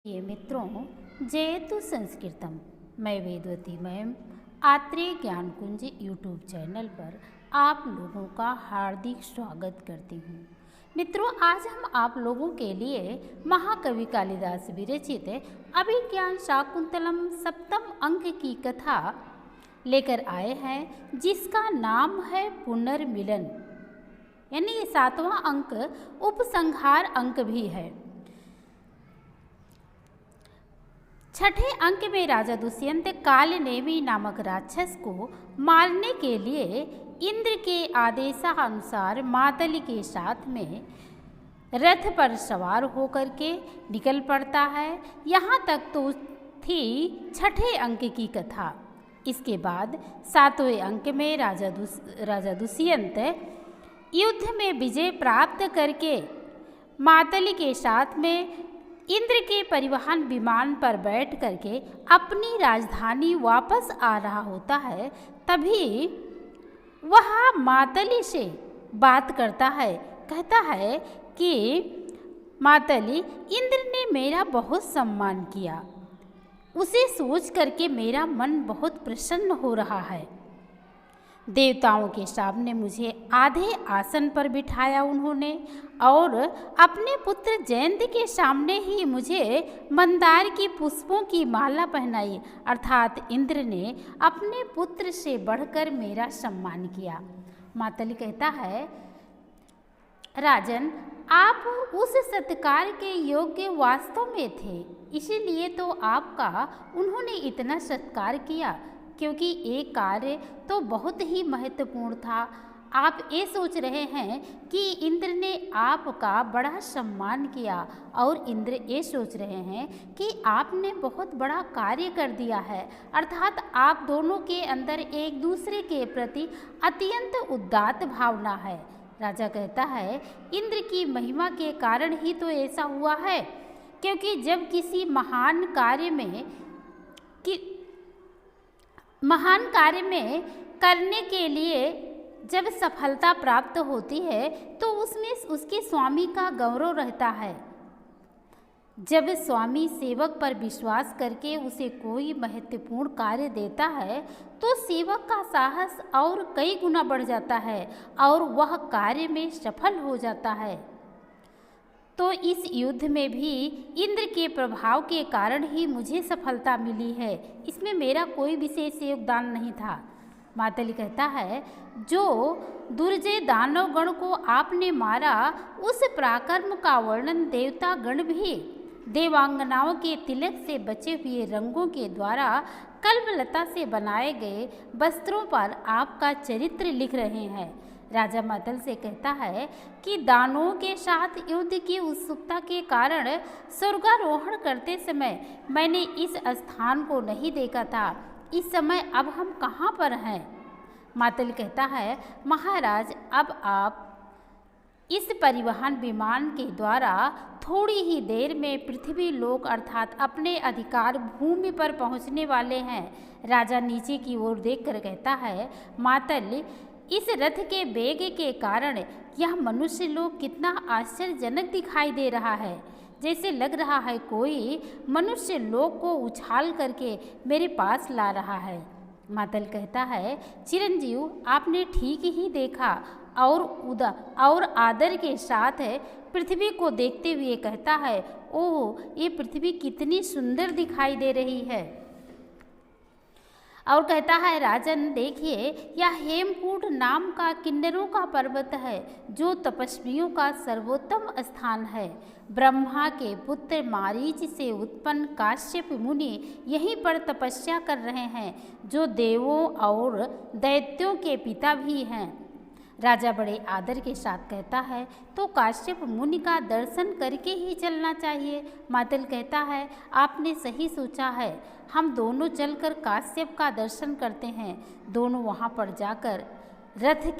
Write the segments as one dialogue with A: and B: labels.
A: ये मित्रों, जयतु संस्कृतम। मैं वेदवती मैम आत्रेय ज्ञान कुंज यूट्यूब चैनल पर आप लोगों का हार्दिक स्वागत करती हूँ। मित्रों, आज हम आप लोगों के लिए महाकवि कालिदास विरचित अभिज्ञान शाकुंतलम सप्तम अंक की कथा लेकर आए हैं, जिसका नाम है पुनर्मिलन। यानी ये 7वां अंक उपसंहार अंक भी है। छठे अंक में राजा दुष्यंत कालनेमी नामक राक्षस को मारने के लिए इंद्र के आदेशानुसार मातली के साथ में रथ पर सवार होकर के निकल पड़ता है। यहाँ तक तो थी छठे अंक की कथा। इसके बाद 7वें अंक में राजा दुष्यंत युद्ध में विजय प्राप्त करके मातली के साथ में इंद्र के परिवहन विमान पर बैठ करके अपनी राजधानी वापस आ रहा होता है। तभी वह मातली से बात करता है, कहता है कि मातली, इंद्र ने मेरा बहुत सम्मान किया, उसे सोच करके मेरा मन बहुत प्रसन्न हो रहा है। देवताओं के सामने मुझे आधे आसन पर बिठाया उन्होंने, और अपने पुत्र जयंत के सामने ही मुझे मंदार की पुष्पों की माला पहनाई। अर्थात इंद्र ने अपने पुत्र से बढ़कर मेरा सम्मान किया। मातली कहता है, राजन, आप उस सत्कार के योग्य वास्तव में थे, इसीलिए तो आपका उन्होंने इतना सत्कार किया, क्योंकि एक कार्य तो बहुत ही महत्वपूर्ण था। आप ये सोच रहे हैं कि इंद्र ने आपका बड़ा सम्मान किया, और इंद्र ये सोच रहे हैं कि आपने बहुत बड़ा कार्य कर दिया है। अर्थात आप दोनों के अंदर एक दूसरे के प्रति अत्यंत उदात्त भावना है। राजा कहता है, इंद्र की महिमा के कारण ही तो ऐसा हुआ है, क्योंकि जब किसी महान कार्य में करने के लिए जब सफलता प्राप्त होती है तो उसमें उसके स्वामी का गौरव रहता है। जब स्वामी सेवक पर विश्वास करके उसे कोई महत्वपूर्ण कार्य देता है तो सेवक का साहस और कई गुना बढ़ जाता है और वह कार्य में सफल हो जाता है। तो इस युद्ध में भी इंद्र के प्रभाव के कारण ही मुझे सफलता मिली है, इसमें मेरा कोई विशेष योगदान नहीं था। मातली कहता है, जो दुर्जय दानव गण को आपने मारा, उस पराक्रम का वर्णन देवता गण भी देवांगनाओं के तिलक से बचे हुए रंगों के द्वारा कल्पलता से बनाए गए वस्त्रों पर आपका चरित्र लिख रहे हैं। राजा मातल से कहता है कि दानवों के साथ युद्ध की उत्सुकता के कारण स्वर्गारोहण करते समय मैंने इस स्थान को नहीं देखा था। इस समय अब हम कहाँ पर हैं? मातल कहता है, महाराज, अब आप इस परिवहन विमान के द्वारा थोड़ी ही देर में पृथ्वी लोक अर्थात अपने अधिकार भूमि पर पहुँचने वाले हैं। राजा नीचे की ओर देखकर कहता है, मातल, इस रथ के वेग के कारण यह मनुष्य लोक कितना आश्चर्यजनक दिखाई दे रहा है। जैसे लग रहा है कोई मनुष्य लोक को उछाल करके मेरे पास ला रहा है। मातल कहता है, चिरंजीव, आपने ठीक ही देखा, और आदर के साथ पृथ्वी को देखते हुए कहता है, ओह, ये पृथ्वी कितनी सुंदर दिखाई दे रही है। और कहता है, राजन, देखिए, यह हेमकूट नाम का किन्नरों का पर्वत है, जो तपस्वियों का सर्वोत्तम स्थान है। ब्रह्मा के पुत्र मारीच से उत्पन्न काश्यप मुनि यहीं पर तपस्या कर रहे हैं, जो देवों और दैत्यों के पिता भी हैं। राजा बड़े आदर के साथ कहता है, तो काश्यप मुनि का दर्शन करके ही चलना चाहिए। मातल कहता है, आपने सही सोचा है, हम दोनों चलकर काश्यप का दर्शन करते हैं। दोनों वहाँ पर जाकर रथ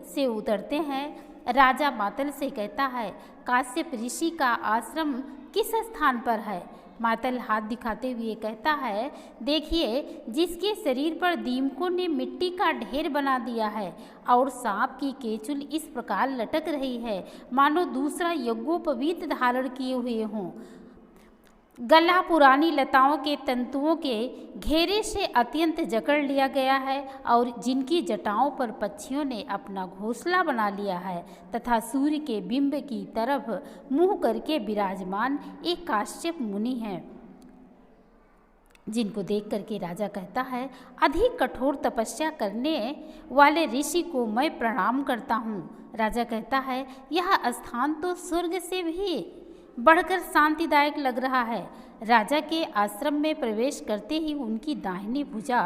A: से उतरते हैं। राजा मातल से कहता है, काश्यप ऋषि का आश्रम किस स्थान पर है? मातल हाथ दिखाते हुए कहता है, देखिए, जिसके शरीर पर दीमकों ने मिट्टी का ढेर बना दिया है और सांप की केचुल इस प्रकार लटक रही है मानो दूसरा यज्ञोपवीत धारण किए हुए हों। गला पुरानी लताओं के तंतुओं के घेरे से अत्यंत जकड़ लिया गया है और जिनकी जटाओं पर पक्षियों ने अपना घोंसला बना लिया है तथा सूर्य के बिंब की तरफ मुंह करके विराजमान एक काश्यप मुनि हैं, जिनको देख करके राजा कहता है, अधिक कठोर तपस्या करने वाले ऋषि को मैं प्रणाम करता हूँ। राजा कहता है, यह स्थान तो स्वर्ग से भी बढ़कर शांतिदायक लग रहा है। राजा के आश्रम में प्रवेश करते ही उनकी दाहिनी भुजा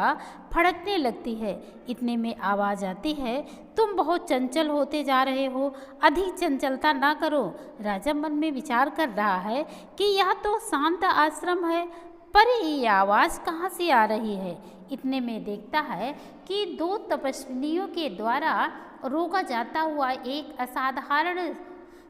A: फड़कने लगती है। इतने में आवाज़ आती है, तुम बहुत चंचल होते जा रहे हो, अधिक चंचलता ना करो। राजा मन में विचार कर रहा है कि यह तो शांत आश्रम है, पर ये आवाज़ कहाँ से आ रही है। इतने में देखता है कि दो तपस्विनियों के द्वारा रोका जाता हुआ एक असाधारण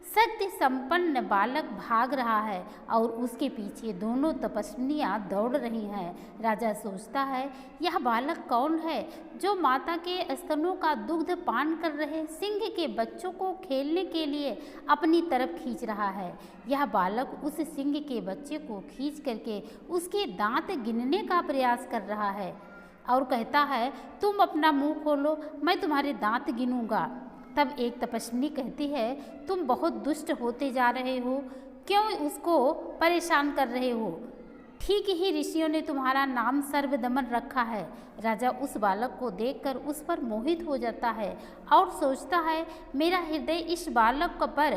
A: शक्ति संपन्न बालक भाग रहा है और उसके पीछे दोनों तपस्विनियाँ दौड़ रही हैं। राजा सोचता है, यह बालक कौन है जो माता के स्तनों का दुग्ध पान कर रहे सिंह के बच्चों को खेलने के लिए अपनी तरफ खींच रहा है। यह बालक उस सिंह के बच्चे को खींच करके उसके दांत गिनने का प्रयास कर रहा है और कहता है, तुम अपना मुंह खोलो, मैं तुम्हारे दांत गिनूंगा। तब एक तपस्विनी कहती है, तुम बहुत दुष्ट होते जा रहे हो, क्यों उसको परेशान कर रहे हो? ठीक ही ऋषियों ने तुम्हारा नाम सर्वदमन रखा है। राजा उस बालक को देखकर उस पर मोहित हो जाता है और सोचता है, मेरा हृदय इस बालक पर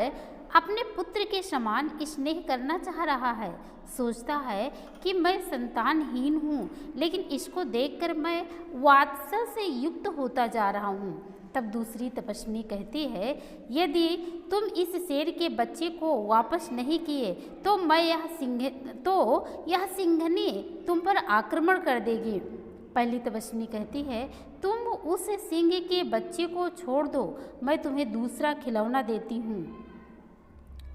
A: अपने पुत्र के समान स्नेह करना चाह रहा है। सोचता है कि मैं संतानहीन हूँ, लेकिन इसको देखकर मैं वात्सल्य से युक्त होता जा रहा हूँ। तब दूसरी तपस्विनी कहती है, यदि तुम इस शेर के बच्चे को वापस नहीं किए तो यह सिंघनी तुम पर आक्रमण कर देगी। पहली तपस्विनी कहती है, तुम उस सिंह के बच्चे को छोड़ दो, मैं तुम्हें दूसरा खिलौना देती हूँ।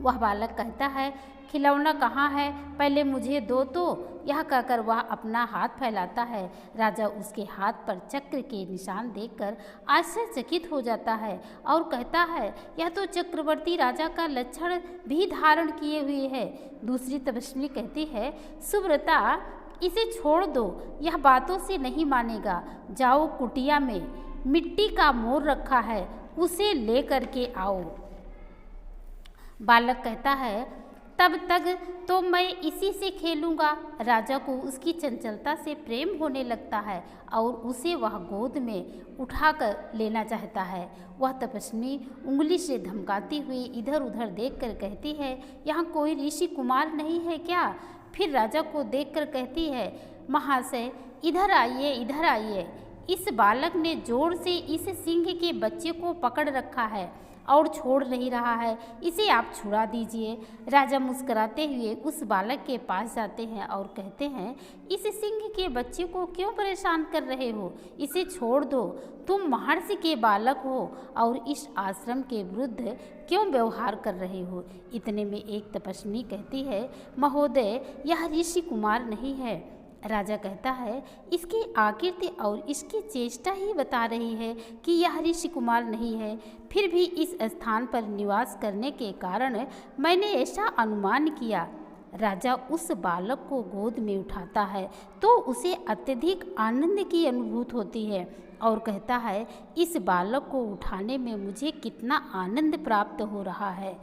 A: वह बालक कहता है, खिलौना कहाँ है, पहले मुझे दो तो। यह कहकर वह अपना हाथ फैलाता है। राजा उसके हाथ पर चक्र के निशान देखकर आश्चर्यचकित हो जाता है और कहता है, यह तो चक्रवर्ती राजा का लक्षण भी धारण किए हुए है। दूसरी तपस्विनी कहती है, सुव्रता इसे छोड़ दो, यह बातों से नहीं मानेगा। जाओ, कुटिया में मिट्टी का मोर रखा है, उसे ले करके आओ। बालक कहता है, तब तक तो मैं इसी से खेलूँगा। राजा को उसकी चंचलता से प्रेम होने लगता है और उसे वह गोद में उठाकर लेना चाहता है। वह तपस्विनी उंगली से धमकाती हुई इधर उधर देखकर कहती है, यहाँ कोई ऋषि कुमार नहीं है क्या? फिर राजा को देखकर कहती है, महाशय इधर आइए, इधर आइए। इस बालक ने जोर से इस सिंह के बच्चे को पकड़ रखा है और छोड़ नहीं रहा है, इसे आप छुड़ा दीजिए। राजा मुस्कुराते हुए उस बालक के पास जाते हैं और कहते हैं, इस सिंह के बच्चे को क्यों परेशान कर रहे हो? इसे छोड़ दो। तुम महर्षि के बालक हो और इस आश्रम के विरुद्ध क्यों व्यवहार कर रहे हो? इतने में एक तपस्विनी कहती है, महोदय यह ऋषि कुमार नहीं है। राजा कहता है, इसकी आकृति और इसकी चेष्टा ही बता रही है कि यह ऋषि कुमार नहीं है। फिर भी इस स्थान पर निवास करने के कारण मैंने ऐसा अनुमान किया। राजा उस बालक को गोद में उठाता है तो उसे अत्यधिक आनंद की अनुभूति होती है और कहता है, इस बालक को उठाने में मुझे कितना आनंद प्राप्त हो रहा है।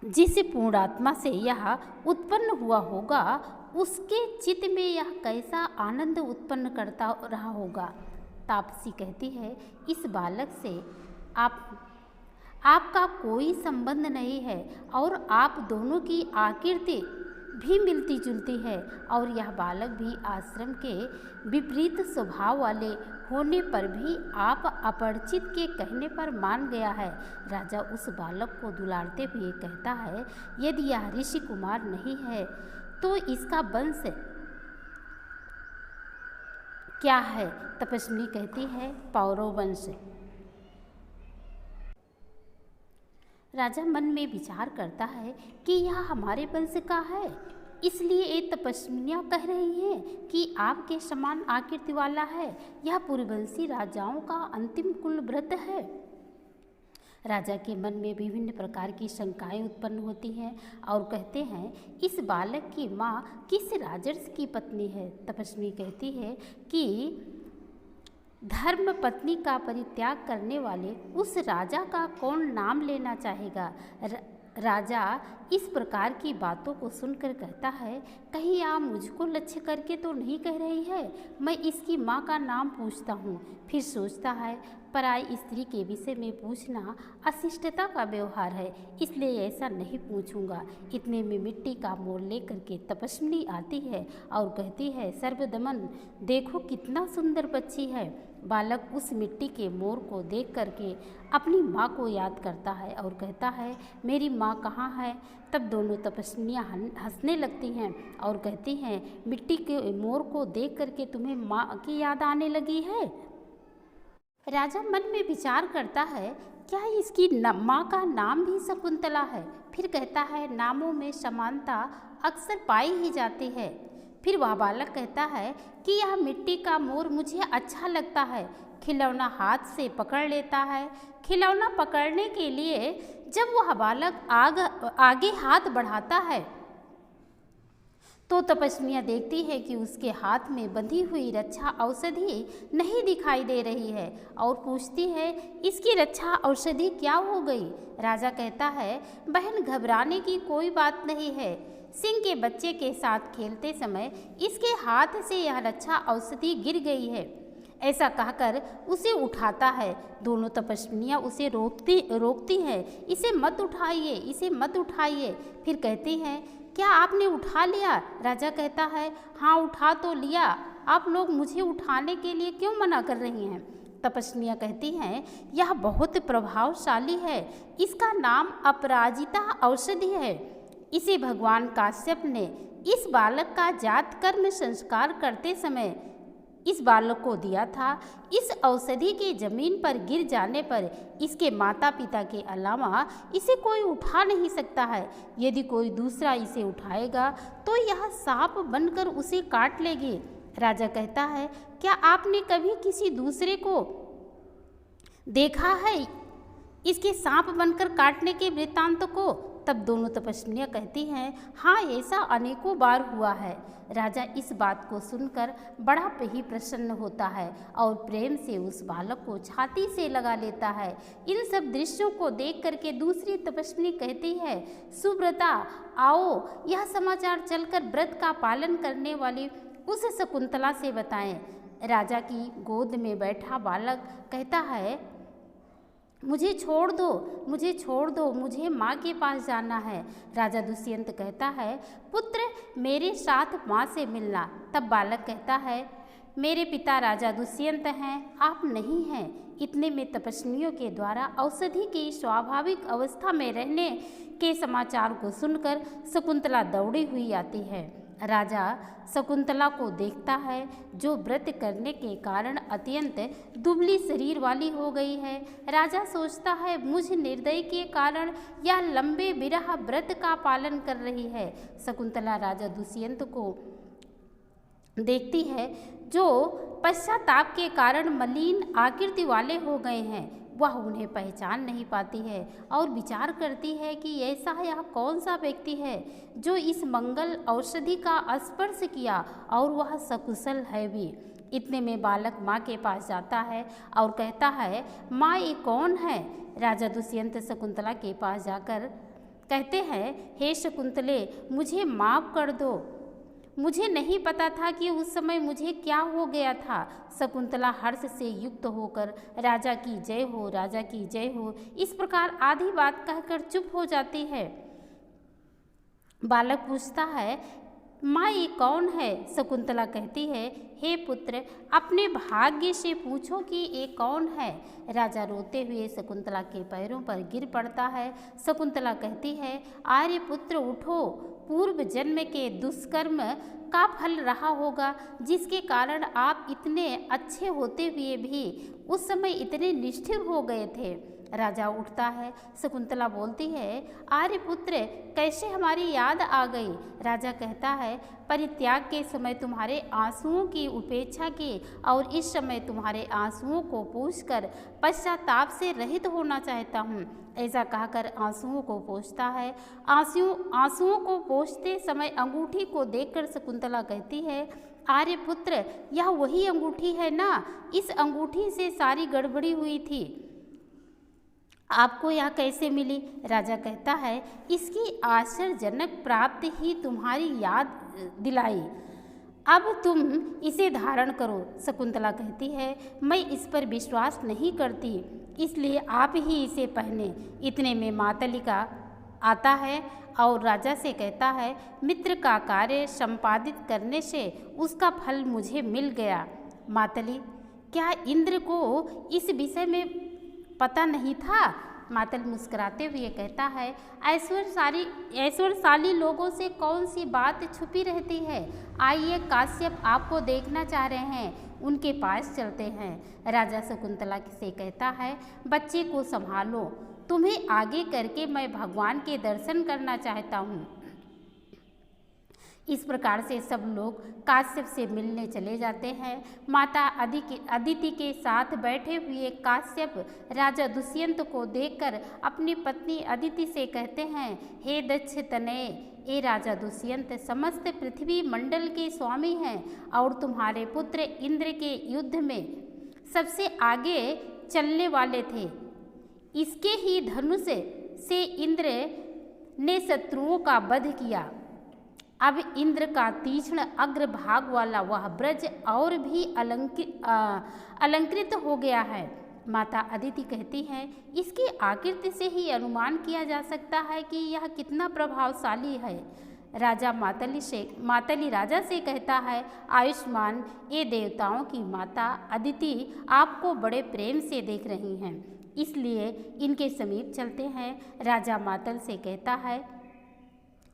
A: जिस पूर्णात्मा से यह उत्पन्न हुआ होगा उसके चित्त में यह कैसा आनंद उत्पन्न करता रहा होगा। तापसी कहती है, इस बालक से आपका कोई संबंध नहीं है और आप दोनों की आकृति भी मिलती जुलती है और यह बालक भी आश्रम के विपरीत स्वभाव वाले होने पर भी आप अपरिचित के कहने पर मान गया है। राजा उस बालक को दुलारते हुए कहता है, यदि यह ऋषि कुमार नहीं है तो इसका वंश क्या है? तपस्विनी कहती है, पौरव वंश। राजा मन में विचार करता है कि यह हमारे वंश का है, इसलिए ये तपस्विनियाँ कह रही हैं कि आपके समान आकृति वाला है। यह पूर्ववंशी राजाओं का अंतिम कुल व्रत है। राजा के मन में विभिन्न प्रकार की शंकाएं उत्पन्न होती हैं और कहते हैं, इस बालक की माँ किस राजर्षि की पत्नी है। तपस्वी कहती है कि धर्म पत्नी का परित्याग करने वाले उस राजा का कौन नाम लेना चाहेगा। राजा इस प्रकार की बातों को सुनकर कहता है, कहीं आप मुझको लक्ष्य करके तो नहीं कह रही है, मैं इसकी माँ का नाम पूछता हूँ। फिर सोचता है, पराई स्त्री के विषय में पूछना अशिष्टता का व्यवहार है, इसलिए ऐसा नहीं पूछूंगा। इतने में मिट्टी का मोल लेकर के तपस्विनी आती है और कहती है, सर्वदमन देखो कितना सुंदर पक्षी है। बालक उस मिट्टी के मोर को देख करके अपनी माँ को याद करता है और कहता है, मेरी माँ कहाँ है। तब दोनों तपस्विनियाँ हंसने लगती हैं और कहती हैं, मिट्टी के मोर को देख करके तुम्हें माँ की याद आने लगी है। राजा मन में विचार करता है, क्या इसकी माँ का नाम भी शकुंतला है। फिर कहता है, नामों में समानता अक्सर पाई ही जाती है। फिर वह बालक कहता है कि यह मिट्टी का मोर मुझे अच्छा लगता है। खिलौना हाथ से पकड़ लेता है। खिलौना पकड़ने के लिए जब वह बालक आगे हाथ बढ़ाता है तो तपस्वियाँ देखती है कि उसके हाथ में बंधी हुई रक्षा औषधि नहीं दिखाई दे रही है और पूछती है, इसकी रक्षा औषधि क्या हो गई। राजा कहता है, बहन घबराने की कोई बात नहीं है। सिंह के बच्चे के साथ खेलते समय इसके हाथ से यह रक्षा औषधि गिर गई है। ऐसा कहकर उसे उठाता है। दोनों तपस्विनियाँ उसे रोकती हैं, इसे मत उठाइए, इसे मत उठाइए। फिर कहती हैं, क्या आपने उठा लिया। राजा कहता है, हाँ उठा तो लिया, आप लोग मुझे उठाने के लिए क्यों मना कर रही हैं। तपस्वियाँ कहती हैं, यह बहुत प्रभावशाली है, इसका नाम अपराजिता औषधि है। इसे भगवान काश्यप ने इस बालक का जात कर्म संस्कार करते समय इस बालक को दिया था। इस औषधि के जमीन पर गिर जाने पर इसके माता पिता के अलावा इसे कोई उठा नहीं सकता है। यदि कोई दूसरा इसे उठाएगा तो यह सांप बनकर उसे काट लेगी। राजा कहता है, क्या आपने कभी किसी दूसरे को देखा है इसके सांप बनकर काटने के वृत्तांत को। तब दोनों तपस्वियाँ कहती हैं, हाँ ऐसा अनेकों बार हुआ है। राजा इस बात को सुनकर बड़ा ही प्रसन्न होता है और प्रेम से उस बालक को छाती से लगा लेता है। इन सब दृश्यों को देख करके दूसरी तपस्विनी कहती है, सुव्रता आओ, यह समाचार चलकर व्रत का पालन करने वाली उस शकुंतला से बताएं। राजा की गोद में बैठा बालक कहता है, मुझे छोड़ दो, मुझे छोड़ दो, मुझे माँ के पास जाना है। राजा दुष्यंत कहता है, पुत्र मेरे साथ माँ से मिलना। तब बालक कहता है, मेरे पिता राजा दुष्यंत हैं, आप नहीं हैं। इतने में तपस्वियों के द्वारा औषधि की स्वाभाविक अवस्था में रहने के समाचार को सुनकर शकुंतला दौड़ी हुई आती है। राजा शकुंतला को देखता है, जो व्रत करने के कारण अत्यंत दुबली शरीर वाली हो गई है। राजा सोचता है, मुझ निर्दयी के कारण यह लंबे विरह व्रत का पालन कर रही है। शकुंतला राजा दुष्यंत को देखती है, जो पश्चाताप के कारण मलिन आकृति वाले हो गए हैं। वह उन्हें पहचान नहीं पाती है और विचार करती है कि ऐसा यह कौन सा व्यक्ति है जो इस मंगल औषधि का स्पर्श किया और वह सकुशल है भी। इतने में बालक माँ के पास जाता है और कहता है, माँ ये कौन है। राजा दुष्यंत शकुंतला के पास जाकर कहते हैं, हे शकुंतले, मुझे माफ़ कर दो, मुझे नहीं पता था कि उस समय मुझे क्या हो गया था। शकुंतला हर्ष से युक्त होकर राजा की जय हो, राजा की जय हो, इस प्रकार आधी बात कहकर चुप हो जाती है। बालक पूछता है, माँ ये कौन है। शकुंतला कहती है, हे पुत्र, अपने भाग्य से पूछो कि ये कौन है। राजा रोते हुए शकुंतला के पैरों पर गिर पड़ता है। शकुंतला कहती है, आर्य पुत्र उठो, पूर्व जन्म के दुष्कर्म का फल रहा होगा, जिसके कारण आप इतने अच्छे होते हुए भी उस समय इतने निष्ठुर हो गए थे। राजा उठता है। शकुंतला बोलती है, आर्यपुत्र कैसे हमारी याद आ गई? राजा कहता है, परित्याग के समय तुम्हारे आंसुओं की उपेक्षा की और इस समय तुम्हारे आंसुओं को पूछकर पश्चाताप से रहित होना चाहता हूँ। ऐसा कहकर आंसुओं को पोंछता है। आंसुओं को पोंछते समय अंगूठी को देखकर शकुंतला कहती है, आर्यपुत्र यह वही अंगूठी है ना? इस अंगूठी से सारी गड़बड़ी हुई थी, आपको यह कैसे मिली? राजा कहता है, इसकी आश्चर्यजनक प्राप्ति ही तुम्हारी याद दिलाई, अब तुम इसे धारण करो। शकुंतला कहती है, मैं इस पर विश्वास नहीं करती, इसलिए आप ही इसे पहने। इतने में मातलिका आता है और राजा से कहता है, मित्र का कार्य संपादित करने से उसका फल मुझे मिल गया। मातली, क्या इंद्र को इस विषय में पता नहीं था? मातल मुस्कुराते हुए कहता है, ऐश्वर्यशाली लोगों से कौन सी बात छुपी रहती है? आइए, काश्यप आपको देखना चाह रहे हैं, उनके पास चलते हैं। राजा शकुंतला से कहता है, बच्चे को संभालो, तुम्हें आगे करके मैं भगवान के दर्शन करना चाहता हूँ। इस प्रकार से सब लोग काश्यप से मिलने चले जाते हैं। माता अदिति के साथ बैठे हुए काश्यप राजा दुष्यंत को देखकर अपनी पत्नी अदिति से कहते हैं, हे दक्ष तनय, ये राजा दुष्यंत समस्त पृथ्वी मंडल के स्वामी हैं और तुम्हारे पुत्र इंद्र के युद्ध में सबसे आगे चलने वाले थे। इसके ही धनुष से इंद्र ने शत्रुओं का वध किया। अब इंद्र का तीक्ष्ण अग्रभाग वाला वह ब्रज और भी अलंकृत हो गया है। माता अदिति कहती हैं, इसकी आकृति से ही अनुमान किया जा सकता है कि यह कितना प्रभावशाली है। राजा मातली राजा से कहता है, आयुष्मान, ये देवताओं की माता अदिति आपको बड़े प्रेम से देख रही हैं, इसलिए इनके समीप चलते हैं। राजा मातल से कहता है,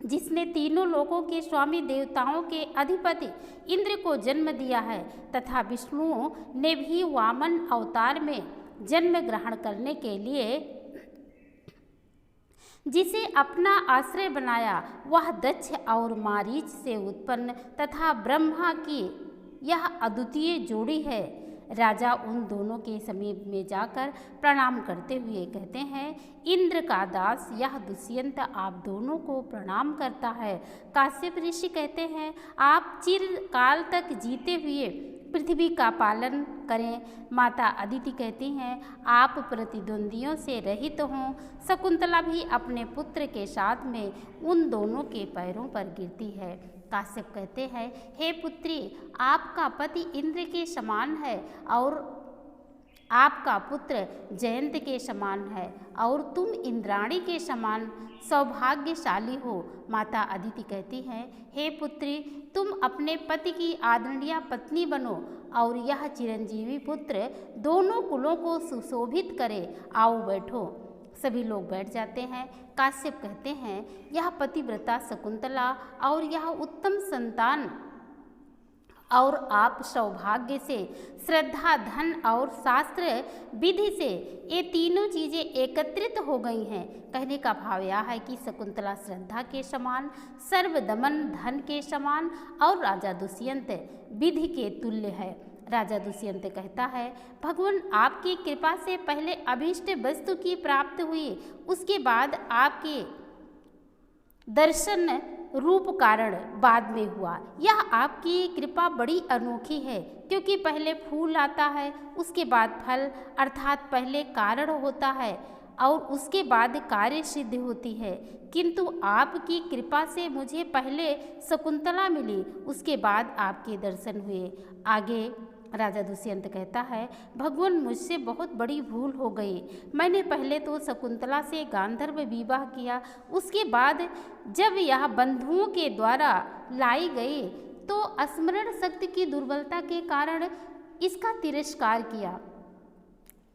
A: जिसने तीनों लोकों के स्वामी देवताओं के अधिपति इंद्र को जन्म दिया है तथा विष्णु ने भी वामन अवतार में जन्म ग्रहण करने के लिए जिसे अपना आश्रय बनाया, वह दक्ष और मारीच से उत्पन्न तथा ब्रह्मा की यह अद्वितीय जोड़ी है। राजा उन दोनों के समीप में जाकर प्रणाम करते हुए कहते हैं, इंद्र का दास यह दुष्यंत आप दोनों को प्रणाम करता है। काश्यप ऋषि कहते हैं, आप चिरकाल तक जीते हुए पृथ्वी का पालन करें। माता अदिति कहती हैं, आप प्रतिद्वंदियों से रहित हों। शकुंतला भी अपने पुत्र के साथ में उन दोनों के पैरों पर गिरती है। काश्यप कहते हैं, हे पुत्री, आपका पति इंद्र के समान है और आपका पुत्र जयंत के समान है और तुम इंद्राणी के समान सौभाग्यशाली हो। माता अदिति कहती हैं, हे पुत्री, तुम अपने पति की आदरणीय पत्नी बनो और यह चिरंजीवी पुत्र दोनों कुलों को सुशोभित करे। आओ बैठो। सभी लोग बैठ जाते हैं। काश्यप कहते हैं, यह पतिव्रता शकुंतला और यह उत्तम संतान और आप सौभाग्य से, श्रद्धा, धन और शास्त्र विधि से ये तीनों चीज़ें एकत्रित हो गई हैं। कहने का भाव यह है कि शकुंतला श्रद्धा के समान, सर्वदमन धन के समान और राजा दुष्यंत विधि के तुल्य है। राजा दुष्यंत कहता है, भगवान आपकी कृपा से पहले अभीष्ट वस्तु की प्राप्ति हुई, उसके बाद आपके दर्शन रूप कारण बाद में हुआ। यह आपकी कृपा बड़ी अनोखी है, क्योंकि पहले फूल आता है, उसके बाद फल, अर्थात पहले कारण होता है और उसके बाद कार्य सिद्ध होती है। किंतु आपकी कृपा से मुझे पहले शकुंतला मिली, उसके बाद आपके दर्शन हुए। आगे राजा दुष्यंत कहता है, भगवान मुझसे बहुत बड़ी भूल हो गई। मैंने पहले तो शकुंतला से गांधर्व विवाह किया, उसके बाद जब यह बंधुओं के द्वारा लाई गई तो स्मरण शक्ति की दुर्बलता के कारण इसका तिरस्कार किया।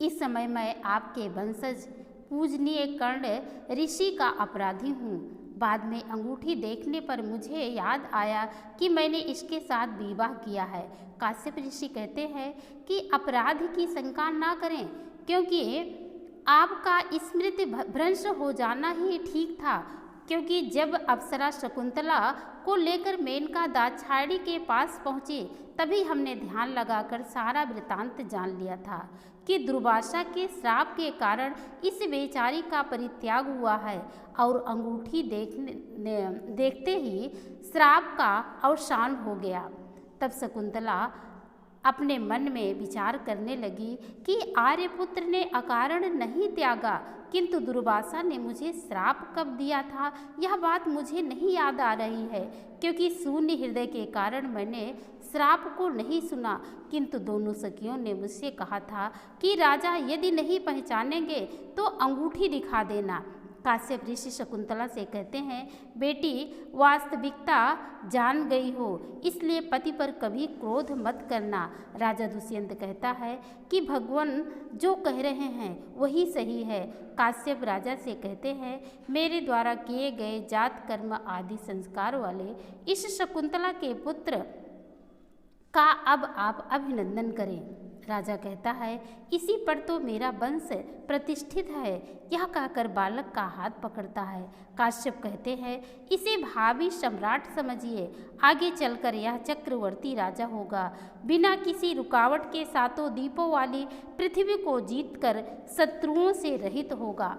A: इस समय मैं आपके वंशज पूजनीय कर्ण ऋषि का अपराधी हूँ। बाद में अंगूठी देखने पर मुझे याद आया कि मैंने इसके साथ विवाह किया है। काश्यप ऋषि कहते हैं कि अपराध की शंका ना करें, क्योंकि आपका स्मृति भ्रंश हो जाना ही ठीक था, क्योंकि जब अप्सरा शकुंतला को लेकर मेनका दाक्षायणी के पास पहुँची तभी हमने ध्यान लगाकर सारा वृतांत जान लिया था कि दुर्वासा के श्राप के कारण इस बेचारी का परित्याग हुआ है और अंगूठी देखते ही श्राप का अवसान हो गया। तब शकुंतला अपने मन में विचार करने लगी कि आर्यपुत्र ने अकारण नहीं त्यागा, किंतु दुर्वासा ने मुझे श्राप कब दिया था यह बात मुझे नहीं याद आ रही है, क्योंकि शून्य हृदय के कारण मैंने श्राप को नहीं सुना। किंतु दोनों सखियों ने मुझसे कहा था कि राजा यदि नहीं पहचानेंगे तो अंगूठी दिखा देना। काश्यप ऋषि शकुंतला से कहते हैं, बेटी वास्तविकता जान गई हो, इसलिए पति पर कभी क्रोध मत करना। राजा दुष्यंत कहता है कि भगवान जो कह रहे हैं वही सही है। काश्यप राजा से कहते हैं, मेरे द्वारा किए गए जात कर्म आदि संस्कार वाले इस शकुंतला के पुत्र का अब आप अभिनंदन करें। राजा कहता है, इसी पर तो मेरा वंश प्रतिष्ठित है। यह कहकर बालक का हाथ पकड़ता है। काश्यप कहते हैं, इसे भावी सम्राट समझिए, आगे चलकर यह चक्रवर्ती राजा होगा। बिना किसी रुकावट के सातों दीपों वाली पृथ्वी को जीतकर शत्रुओं से रहित होगा।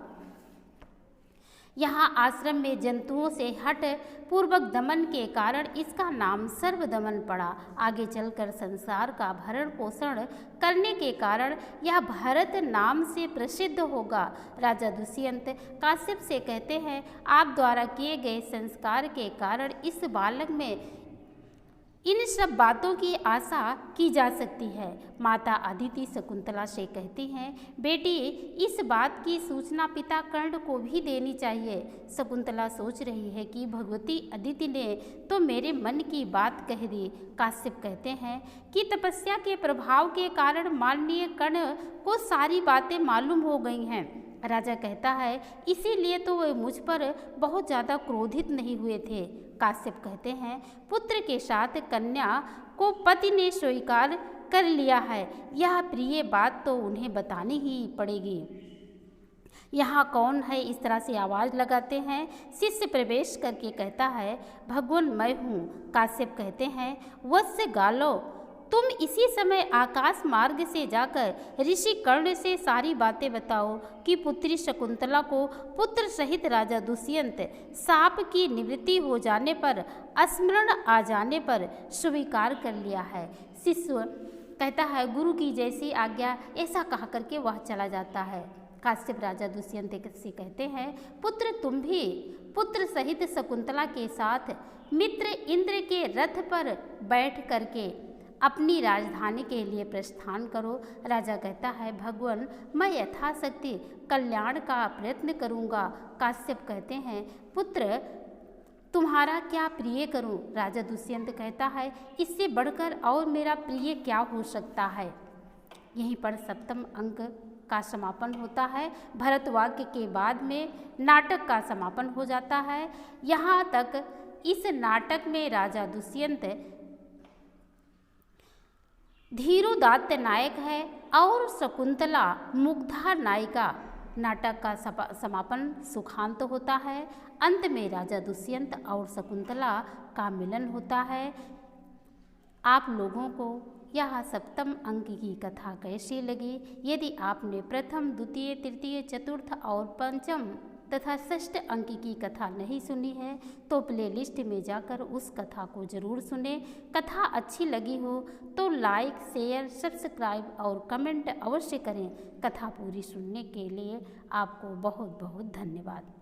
A: यहाँ आश्रम में जंतुओं से हट पूर्वक दमन के कारण इसका नाम सर्वदमन पड़ा। आगे चलकर संसार का भरण पोषण करने के कारण यह भरत नाम से प्रसिद्ध होगा। राजा दुष्यंत काश्यप से कहते हैं, आप द्वारा किए गए संस्कार के कारण इस बालक में इन सब बातों की आशा की जा सकती है। माता अदिति शकुंतला से कहती हैं, बेटी इस बात की सूचना पिता कर्ण को भी देनी चाहिए। शकुंतला सोच रही है कि भगवती अदिति ने तो मेरे मन की बात कह दी। काश्यप कहते हैं कि तपस्या के प्रभाव के कारण माननीय कर्ण को सारी बातें मालूम हो गई हैं। राजा कहता है, इसीलिए तो वे मुझ पर बहुत ज़्यादा क्रोधित नहीं हुए थे। काश्यप कहते हैं, पुत्र के साथ कन्या को पति ने स्वीकार कर लिया है, यह प्रिय बात तो उन्हें बतानी ही पड़ेगी। यहाँ कौन है, इस तरह से आवाज़ लगाते हैं। शिष्य प्रवेश करके कहता है, भगवान मैं हूँ। काश्यप कहते हैं, वत्स गालो, तुम इसी समय आकाश मार्ग से जाकर ऋषि कर्ण से सारी बातें बताओ कि पुत्री शकुंतला को पुत्र सहित राजा दुष्यंत शाप की निवृत्ति हो जाने पर, स्मरण आ जाने पर स्वीकार कर लिया है। शिष्य कहता है, गुरु की जैसी आज्ञा, ऐसा कहा करके वह चला जाता है। काश्यप राजा दुष्यंत से कहते हैं, पुत्र तुम भी पुत्र सहित शकुंतला के साथ मित्र इंद्र के रथ पर बैठ करके अपनी राजधानी के लिए प्रस्थान करो। राजा कहता है, भगवान मैं यथाशक्ति कल्याण का प्रयत्न करूँगा। काश्यप कहते हैं, पुत्र तुम्हारा क्या प्रिय करूँ। राजा दुष्यंत कहता है, इससे बढ़कर और मेरा प्रिय क्या हो सकता है। यहीं पर सप्तम अंक का समापन होता है। भरत वाक्य के बाद में नाटक का समापन हो जाता है। यहाँ तक इस नाटक में राजा दुष्यंत धीरोदात्त नायक है और शकुंतला मुग्धा नायिका। नाटक का समापन सुखांत होता है। अंत में राजा दुष्यंत और शकुंतला का मिलन होता है। आप लोगों को यह सप्तम अंक की कथा कैसी लगी? यदि आपने प्रथम, द्वितीय, तृतीय, चतुर्थ और पंचम तथा षष्ठ अंक की कथा नहीं सुनी है तो प्लेलिस्ट में जाकर उस कथा को ज़रूर सुने। कथा अच्छी लगी हो तो लाइक, शेयर, सब्सक्राइब और कमेंट अवश्य करें। कथा पूरी सुनने के लिए आपको बहुत बहुत धन्यवाद।